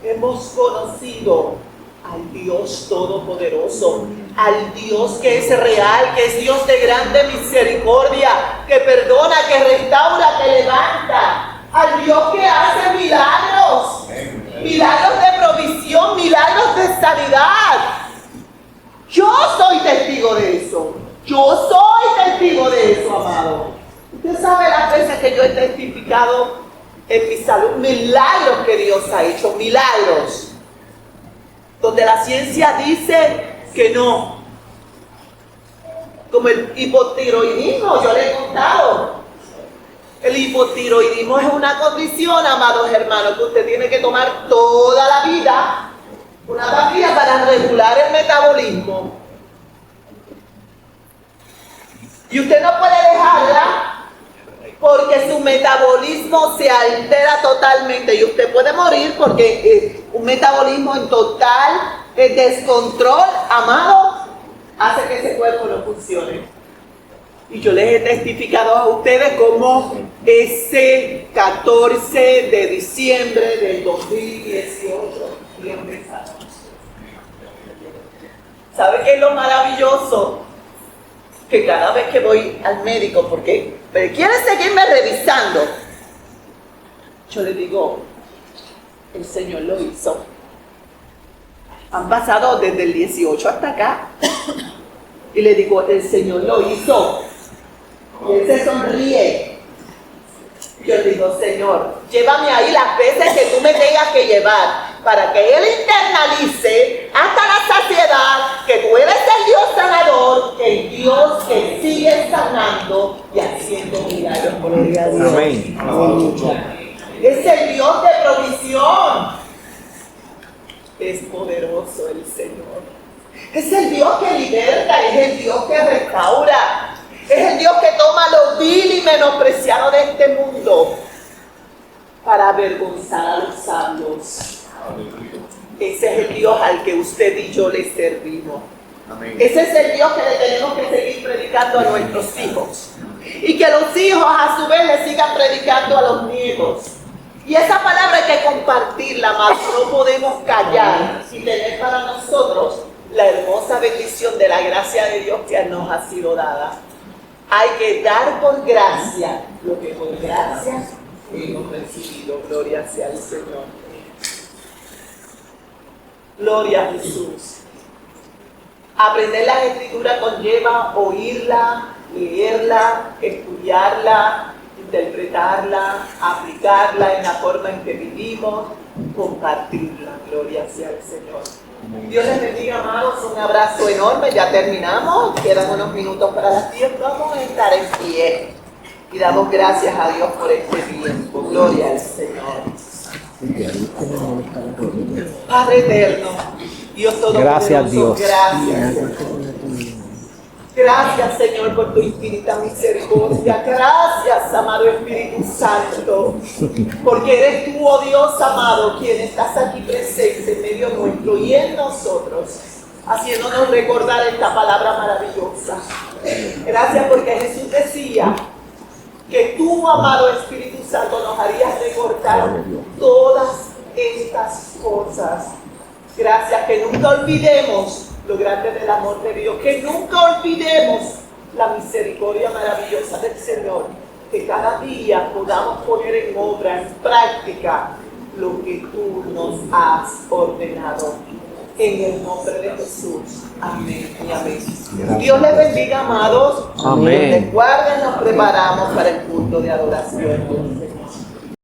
hemos conocido al Dios Todopoderoso, al Dios que es real, que es Dios de grande misericordia, que perdona, que restaura, que levanta, al Dios que hace milagros, milagros de provisión, milagros de sanidad. Yo soy testigo de eso, yo soy testigo de eso, amado. Usted sabe las veces que yo he testificado en mi salud, milagros que Dios ha hecho, milagros, donde la ciencia dice que no, como el hipotiroidismo, yo le he contado. El hipotiroidismo es una condición, amados hermanos, que usted tiene que tomar toda la vida, una pastilla para regular el metabolismo, y usted no puede dejarla porque su metabolismo se altera totalmente y usted puede morir porque un metabolismo en total descontrol, amado, hace que ese cuerpo no funcione. Y yo les he testificado a ustedes cómo ese 14 de diciembre del 2018 y empezamos. ¿Sabe qué es lo maravilloso? Que cada vez que voy al médico, porque quiere seguirme revisando, yo le digo, el Señor lo hizo. Han pasado desde el 18 hasta acá. Y le digo, el Señor lo hizo. Y él se sonríe. Yo digo, Señor, llévame ahí las veces que tú me tengas que llevar, para que Él internalice hasta la saciedad que tú eres el Dios sanador, el Dios que sigue sanando y haciendo milagros. Gloria a Dios. Amén. Es el Dios de provisión. Es poderoso el Señor. Es el Dios que liberta, es el Dios que restaura. Es el Dios que toma lo vil y menospreciado de este mundo para avergonzar a los sabios. Ese es el Dios al que usted y yo le servimos. Amén. Ese es el Dios que le tenemos que seguir predicando a nuestros hijos. Y que los hijos a su vez le sigan predicando a los nietos. Y esa palabra hay que compartirla, más no podemos callar y tener para nosotros la hermosa bendición de la gracia de Dios que nos ha sido dada. Hay que dar por gracia lo que por gracia hemos recibido. Gloria sea al Señor. Gloria a Jesús. Aprender las escrituras conlleva oírla, leerla, estudiarla, interpretarla, aplicarla en la forma en que vivimos, compartirla. Gloria sea al Señor. Dios les bendiga, amados, un abrazo enorme, ya terminamos, quedan unos minutos para las 10, vamos a estar en pie y damos gracias a Dios por este tiempo. Gloria al Señor. Padre eterno, Dios todopoderoso, Gracias, Dios. Gracias. Gracias, Señor, por tu infinita misericordia. Gracias, amado Espíritu Santo, porque eres tú, oh Dios amado, quien estás aquí presente en medio nuestro y en nosotros, haciéndonos recordar esta palabra maravillosa. Gracias porque Jesús decía que tú, amado Espíritu Santo, nos harías recordar todas estas cosas. Gracias, que nunca olvidemos lo grande del amor de Dios, que nunca olvidemos la misericordia maravillosa del Señor, que cada día podamos poner en obra, en práctica, lo que tú nos has ordenado. En el nombre de Jesús. Amén y amén. Dios les bendiga, amados. Amén. Recuerden, nos preparamos para el culto de adoración.